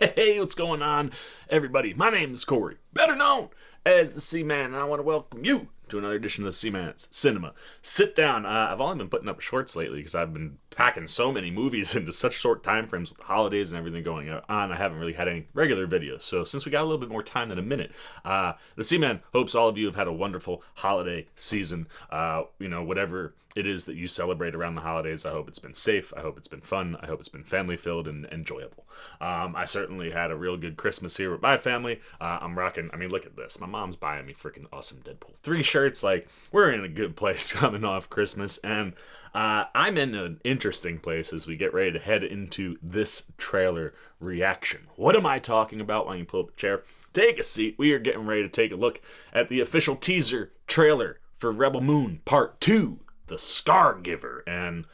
Hey, what's going on, everybody? My name is Corey, better known as the Seaman, and I want to welcome you to another edition of the Seaman's Cinema. Sit down. I've only been putting up shorts lately because I've been packing so many movies into such short time frames with the holidays and everything going on. I haven't really had any regular videos. So since we got a little bit more time than a minute, the Seaman hopes all of you have had a wonderful holiday season. Whatever it is that you celebrate around the holidays, I hope it's been safe. I hope it's been fun. I hope it's been family-filled and enjoyable. I certainly had a real good Christmas here with my family. I'm rocking, look at this. My mom's buying me freaking awesome Deadpool 3 shirts. Like, we're in a good place coming off Christmas, and I'm in an interesting place as we get ready to head into this trailer reaction. What am I talking about? Why don't you pull up a chair, take a seat. We are getting ready to take a look at the official teaser trailer for Rebel Moon Part 2, The Scargiver. And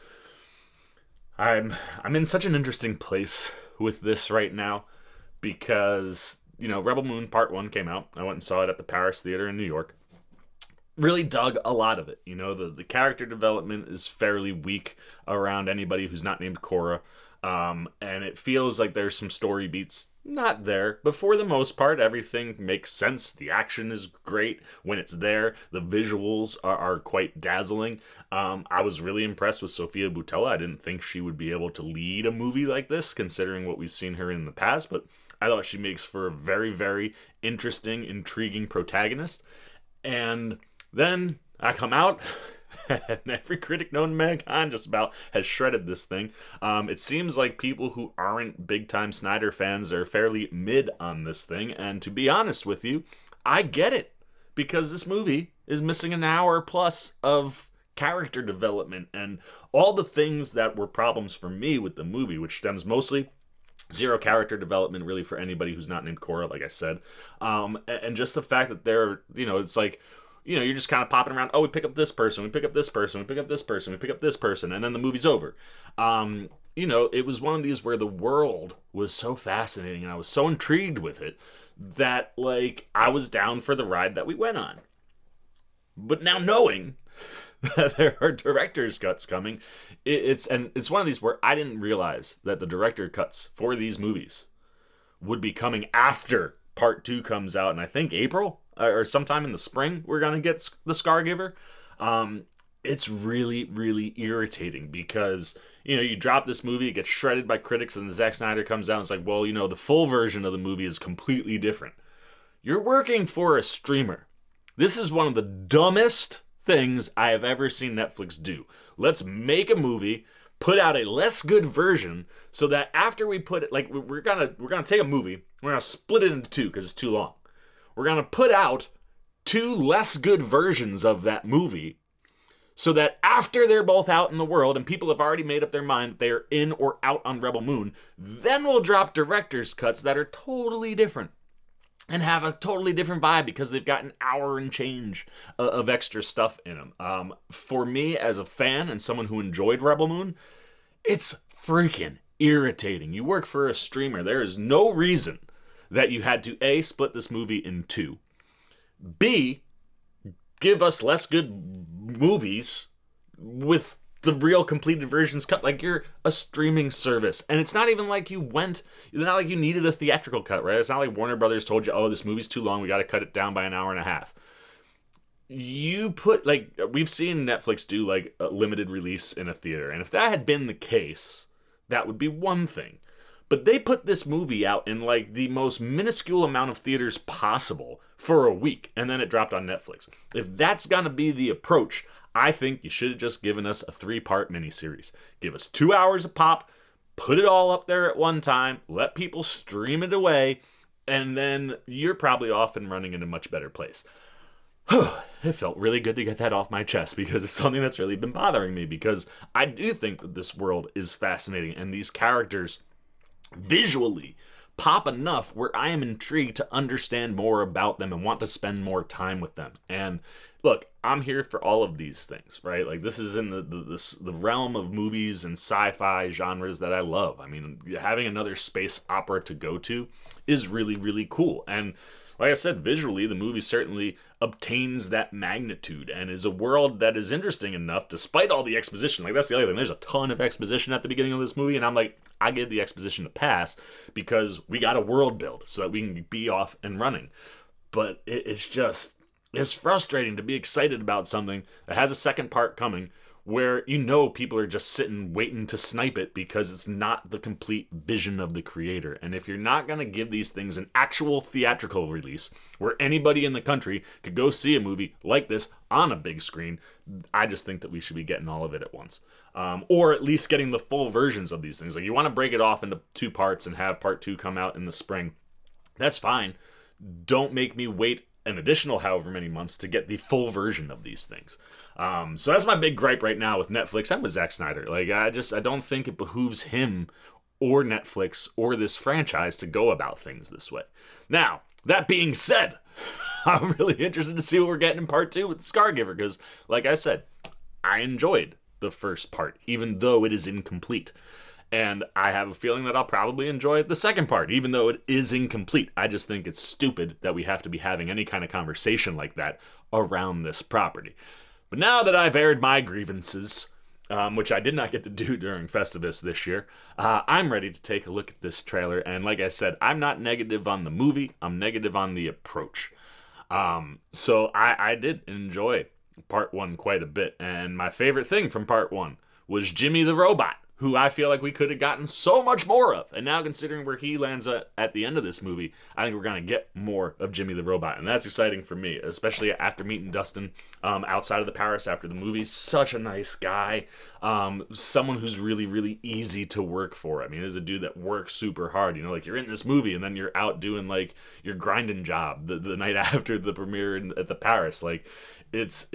I'm in such an interesting place with this right now because, Rebel Moon Part 1 came out. I went and saw it at the Paris Theater in New York. Really dug a lot of it. The character development is fairly weak around anybody who's not named Korra. And it feels like there's some story beats not there, but for the most part, everything makes sense. The action is great when it's there. The visuals are quite dazzling. I was really impressed with Sofia Boutella. I didn't think she would be able to lead a movie like this, considering what we've seen her in the past, but I thought she makes for a very, very interesting, intriguing protagonist. And then I come out, and every critic known to mankind just about has shredded this thing. It seems like people who aren't big-time Snyder fans are fairly mid on this thing, and to be honest with you, I get it, because this movie is missing an hour plus of character development, and all the things that were problems for me with the movie, which stems mostly zero character development really for anybody who's not named Korra, like I said, and just the fact that they're, it's like, you're just kind of popping around. Oh, we pick up this person, we pick up this person, we pick up this person, we pick up this person, and then the movie's over. It was one of these where the world was so fascinating and I was so intrigued with it that, I was down for the ride that we went on. But now knowing that there are director's cuts coming, it's one of these where I didn't realize that the director cuts for these movies would be coming after Part 2 comes out, and I think April or sometime in the spring we're gonna get the Scargiver. It's really, really irritating because you drop this movie, it gets shredded by critics, and Zack Snyder comes out and it's like, well, the full version of the movie is completely different. You're working for a streamer. This is one of the dumbest things I have ever seen Netflix do. Let's make a movie, put out a less good version, so that after we put it, we're gonna take a movie, we're gonna split it into two because it's too long. We're gonna put out two less good versions of that movie, so that after they're both out in the world and people have already made up their mind that they are in or out on Rebel Moon, then we'll drop director's cuts that are totally different and have a totally different vibe because they've got an hour and change of extra stuff in them. For me, as a fan and someone who enjoyed Rebel Moon, it's freaking irritating. You work for a streamer. There is no reason that you had to A, split this movie in two, B, give us less good movies with the real completed versions cut. You're a streaming service, and it's not even like it's not like you needed a theatrical cut, right? It's not like Warner Brothers told you, oh, this movie's too long, we got to cut it down by an hour and a half. You put, we've seen Netflix do a limited release in a theater, and if that had been the case, that would be one thing. But they put this movie out in the most minuscule amount of theaters possible for a week, and then it dropped on Netflix. If that's gonna be the approach, I think you should have just given us a 3-part miniseries. Give us 2 hours a pop, put it all up there at one time, let people stream it away, and then you're probably off and running in a much better place. It felt really good to get that off my chest because it's something that's really been bothering me, because I do think that this world is fascinating and these characters visually pop enough where I am intrigued to understand more about them and want to spend more time with them. And look, I'm here for all of these things, right? This is in the realm of movies and sci-fi genres that I love. Having another space opera to go to is really, really cool. And like I said, visually, the movie certainly obtains that magnitude and is a world that is interesting enough despite all the exposition. Like, that's the other thing. There's a ton of exposition at the beginning of this movie, and I'm like, I give the exposition a pass because we got a world build so that we can be off and running. But it's frustrating to be excited about something that has a second part coming where people are just sitting waiting to snipe it because it's not the complete vision of the creator. And if you're not going to give these things an actual theatrical release where anybody in the country could go see a movie like this on a big screen, I just think that we should be getting all of it at once. Or at least getting the full versions of these things. Like, you want to break it off into 2 parts and have part 2 come out in the spring. That's fine. Don't make me wait an additional however many months to get the full version of these things. So that's my big gripe right now with Netflix and with Zack Snyder. Like, I don't think it behooves him or Netflix or this franchise to go about things this way. Now, that being said, I'm really interested to see what we're getting in part 2 with Scargiver, because, like I said, I enjoyed the first part, even though it is incomplete. And I have a feeling that I'll probably enjoy the second part, even though it is incomplete. I just think it's stupid that we have to be having any kind of conversation like that around this property. But now that I've aired my grievances, which I did not get to do during Festivus this year, I'm ready to take a look at this trailer. And like I said, I'm not negative on the movie. I'm negative on the approach. So I did enjoy part 1 quite a bit. And my favorite thing from part 1 was Jimmy the Robot, who I feel like we could have gotten so much more of. And now, considering where he lands at the end of this movie, I think we're going to get more of Jimmy the Robot. And that's exciting for me, especially after meeting Dustin outside of the Paris after the movie. Such a nice guy. Someone who's really, really easy to work for. I mean, he's a dude that works super hard. You know, like, you're in this movie and then you're out doing, like, your grinding job the night after the premiere at the Paris. Like, it's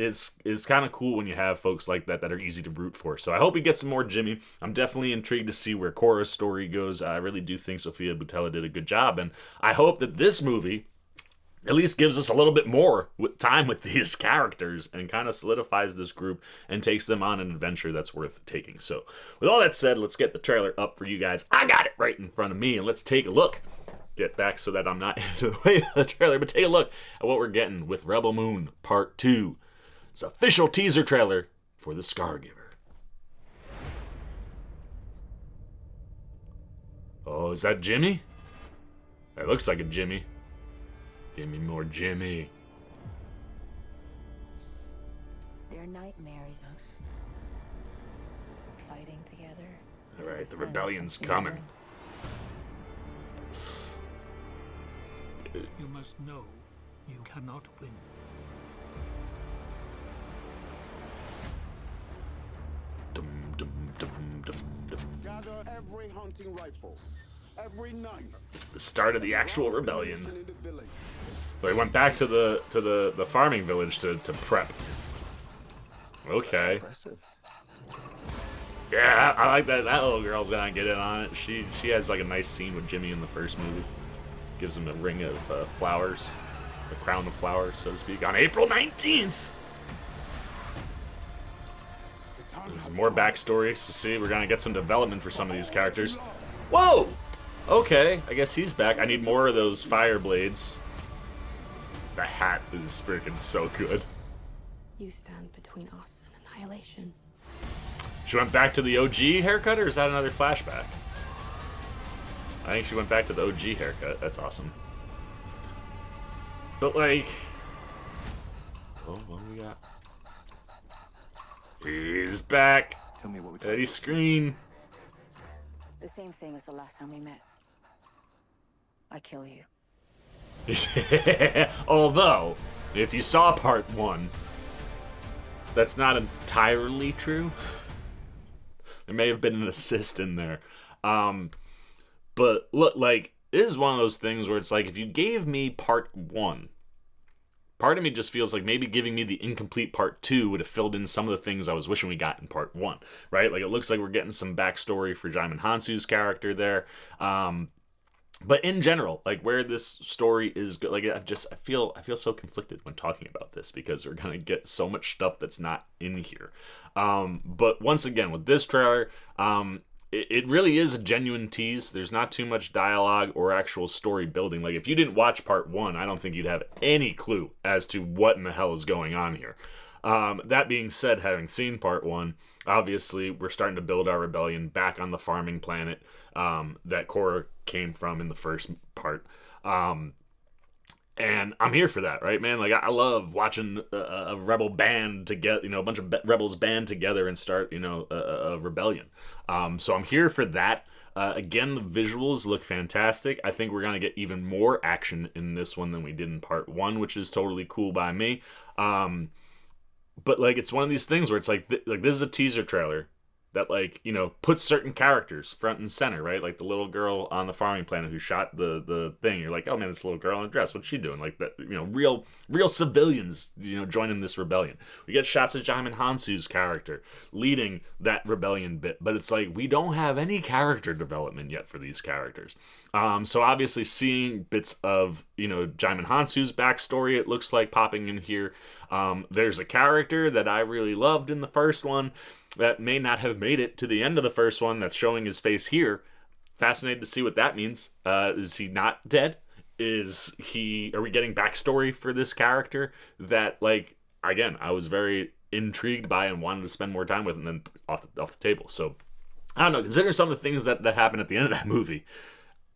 kind of cool when you have folks like that are easy to root for. So I hope we get some more Jimmy. I'm definitely intrigued to see where Cora's story goes. I really do think Sofia Boutella did a good job, and I hope that this movie at least gives us a little bit more time with these characters and kind of solidifies this group and takes them on an adventure that's worth taking. So with all that said, let's get the trailer up for you guys. I got it right in front of me, and let's take a look. Get back so that I'm not into the way of the trailer, but take a look at what we're getting with Rebel Moon Part 2. It's an official teaser trailer for the Scargiver. Oh, is that Jimmy? That looks like a Jimmy. Give me more Jimmy. Their nightmares, us fighting together. All right, the rebellion's coming. You must know you cannot win. Dum, dum, dum, dum, dum. Gather every hunting rifle, every knife. It's the start of the actual rebellion. They went back to the farming village to prep. Okay. Yeah, I like that. That little girl's gonna get in on it. She has like a nice scene with Jimmy in the first movie. Gives him a ring of flowers, a crown of flowers, so to speak, on April 19th. There's more backstory, so see, we're gonna get some development for some of these characters. Whoa! Okay, I guess he's back. I need more of those fire blades. The hat is freaking so good. You stand between us and annihilation. She went back to the OG haircut, or is that another flashback? I think she went back to the OG haircut. That's awesome. But, like... Oh, what do we got? He's back. Tell me what we Eddie Screen. The same thing as the last time we met. I kill you. Although, if you saw part 1, that's not entirely true. There may have been an assist in there. But look, like, it is one of those things where it's like, if you gave me part 1, part of me just feels like maybe giving me the incomplete part 2 would have filled in some of the things I was wishing we got in part 1, right? Like, it looks like we're getting some backstory for Jaimin Hansu's character there. But in general, like, where this story is, like, I feel so conflicted when talking about this because we're gonna get so much stuff that's not in here. But once again, with this trailer, it really is a genuine tease. There's not too much dialogue or actual story building. Like, if you didn't watch part 1, I don't think you'd have any clue as to what in the hell is going on here. That being said, having seen part 1, obviously we're starting to build our rebellion back on the farming planet that Korra came from in the first part. And I'm here for that, right, man? Like, I love watching a rebel band together, a bunch of rebels band together and start, a rebellion. So I'm here for that. Again, the visuals look fantastic. I think we're going to get even more action in this one than we did in part 1, which is totally cool by me. But, like, it's one of these things where it's like this is a teaser trailer that, like, puts certain characters front and center, right? Like the little girl on the farming planet who shot the thing. You're like, oh man, this little girl in a dress, what's she doing? Like, that, real civilians, joining this rebellion. We get shots of Jaimin Hansu's character leading that rebellion bit, but it's like, we don't have any character development yet for these characters. So obviously seeing bits of, Jaimin Hansu's backstory, it looks like, popping in here. There's a character that I really loved in the first one that may not have made it to the end of the first one that's showing his face here. Fascinated to see what that means. Is he not dead? Are we getting backstory for this character that, like, again, I was very intrigued by and wanted to spend more time with, and then off the table. So, I don't know, considering some of the things that happen at the end of that movie,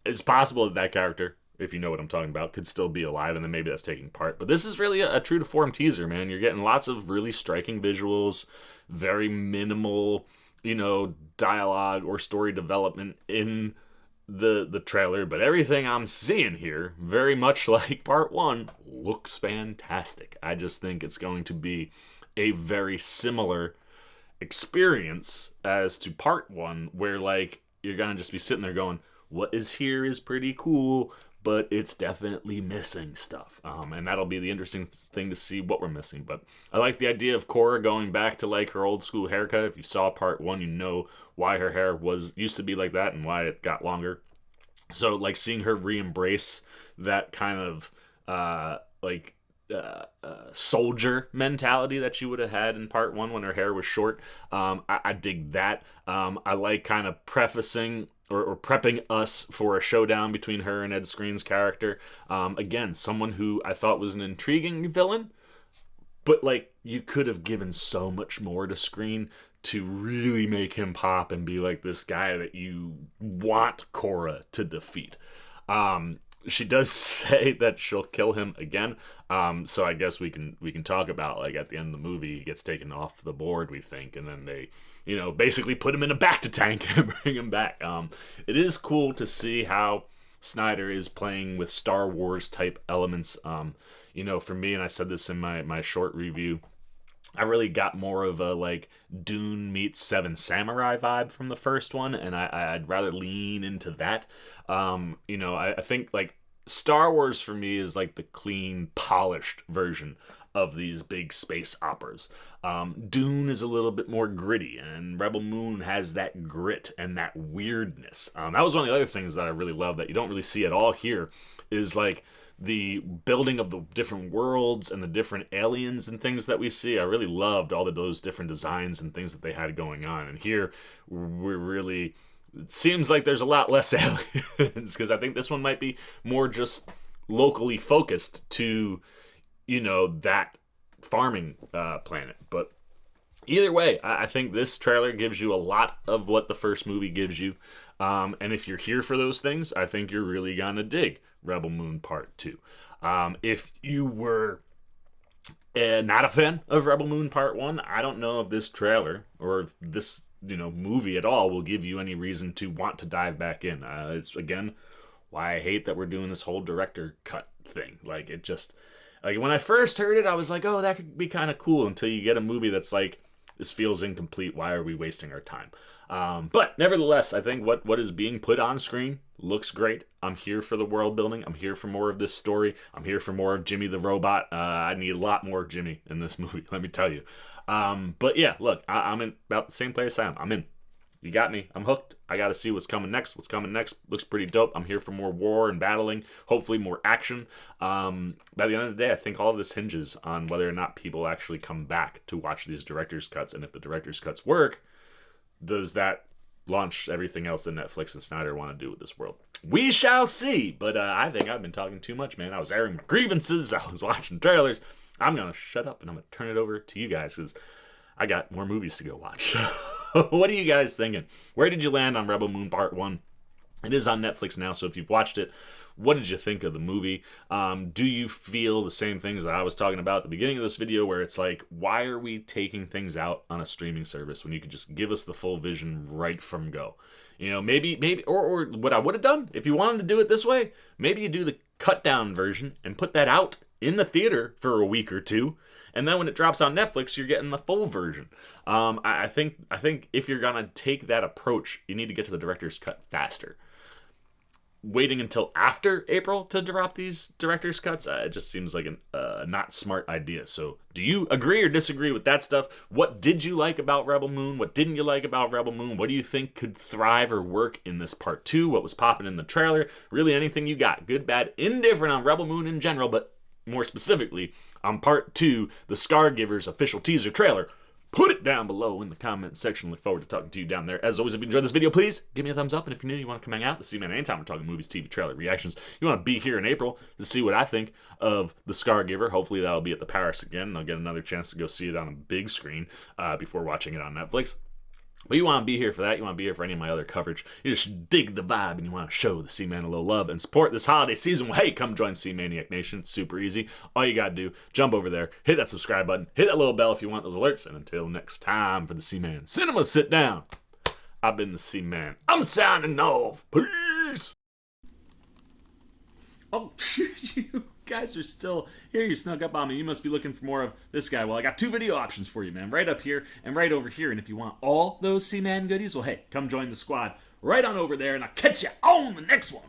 it's possible that character, if you know what I'm talking about, could still be alive, and then maybe that's taking part. But this is really a true to form teaser, man. You're getting lots of really striking visuals, very minimal, dialogue or story development in the trailer, but everything I'm seeing here, very much like part 1, looks fantastic. I just think it's going to be a very similar experience as to part 1, where, like, you're gonna just be sitting there going, what is here is pretty cool, but it's definitely missing stuff. And that'll be the interesting thing to see what we're missing. But I like the idea of Korra going back to, like, her old school haircut. If you saw part 1, you know why her hair used to be like that and why it got longer. So, like, seeing her re-embrace that kind of, soldier mentality that she would have had in part 1 when her hair was short. I dig that. I like kind of prefacing or prepping us for a showdown between her and Ed Skrein's character. Again, someone who I thought was an intriguing villain, but, like, you could have given so much more to Skrein to really make him pop and be like this guy that you want Korra to defeat. She does say that she'll kill him again. So I guess we can talk about, like, at the end of the movie, he gets taken off the board, we think, and then they, basically put him in a back-to-tank and bring him back. It is cool to see how Snyder is playing with Star Wars type elements. For me, and I said this in my short review, I really got more of a, like, Dune meets Seven Samurai vibe from the first one, and I'd rather lean into that. I think, like, Star Wars for me is, like, the clean, polished version of these big space operas. Dune is a little bit more gritty, and Rebel Moon has that grit and that weirdness. That was one of the other things that I really love that you don't really see at all here, is, like, the building of the different worlds and the different aliens and things that we see. I really loved all of those different designs and things that they had going on. And here, it seems like there's a lot less aliens, because I think this one might be more just locally focused to, that farming planet. But either way, I think this trailer gives you a lot of what the first movie gives you. And if you're here for those things, I think you're really gonna dig Rebel Moon Part 2. If you were not a fan of Rebel Moon Part 1, I don't know if this trailer or if this movie at all will give you any reason to want to dive back in. It's, again, why I hate that we're doing this whole director cut thing. Like, it just, like, when I first heard it, I was like, oh, that could be kind of cool, until you get a movie that's like, this feels incomplete, why are we wasting our time? But nevertheless, I think what is being put on screen looks great. I'm here for the world building. I'm here for more of this story. I'm here for more of Jimmy the robot. I need a lot more Jimmy in this movie, let me tell you. But yeah, look, I'm in about the same place I am. I'm in. You got me. I'm hooked. I got to see what's coming next. What's coming next looks pretty dope. I'm here for more war and battling, hopefully more action. By the end of the day, I think all of this hinges on whether or not people actually come back to watch these director's cuts. And if the director's cuts work, does that launch everything else that Netflix and Snyder want to do with this world. We shall see. But I think I've been talking too much, man. I was airing my grievances. I was watching trailers. I'm going to shut up and I'm going to turn it over to you guys because I got more movies to go watch. What are you guys thinking? Where did you land on Rebel Moon Part 1? It is on Netflix now, so if you've watched it, what did you think of the movie? Do you feel the same ththings that I was talking about at the beginning of this video, where it's like, why are we taking things out on a streaming service when you could just give us the full vision right from go? You know, maybe, or what I would have done, if you wanted to do it this way, maybe you do the cut down version and put that out in the theater for a week or two, and then when it drops on Netflix, you're getting the full version. I think if you're gonna take that approach, you need to get to the director's cut faster. Waiting until after April to drop these director's cuts, it just seems like a not smart idea. So do you agree or disagree with that stuff? What did you like about Rebel Moon? What didn't you like about Rebel Moon? What do you think could thrive or work in this part 2? What was popping in the trailer? Really anything you got, good, bad, indifferent on Rebel Moon in general, but more specifically on part 2, the Scargiver's official teaser trailer. Put it down below in the comments section. Look forward to talking to you down there. As always, if you enjoyed this video, please give me a thumbs up. And if you're new, you want to come hang out, the C-Man anytime we're talking movies, TV, trailer, reactions, you want to be here in April to see what I think of the Scargiver. Hopefully that'll be at the Paris again, and I'll get another chance to go see it on a big screen before watching it on Netflix. But you want to be here for that. You want to be here for any of my other coverage. You just dig the vibe and you want to show the C-Man a little love and support this holiday season. Well, hey, come join C-Maniac Nation. It's super easy. All you got to do, jump over there, hit that subscribe button, hit that little bell if you want those alerts. And until next time for the C-Man Cinema Sit Down, I've been the C-Man. I'm signing off. Peace. Oh, you guys are still here. You snuck up on me. You must be looking for more of this guy. Well, I got 2 video options for you, man. Right up here and right over here. And if you want all those C-Man goodies, well, hey, come join the squad right on over there, and I'll catch you on the next one.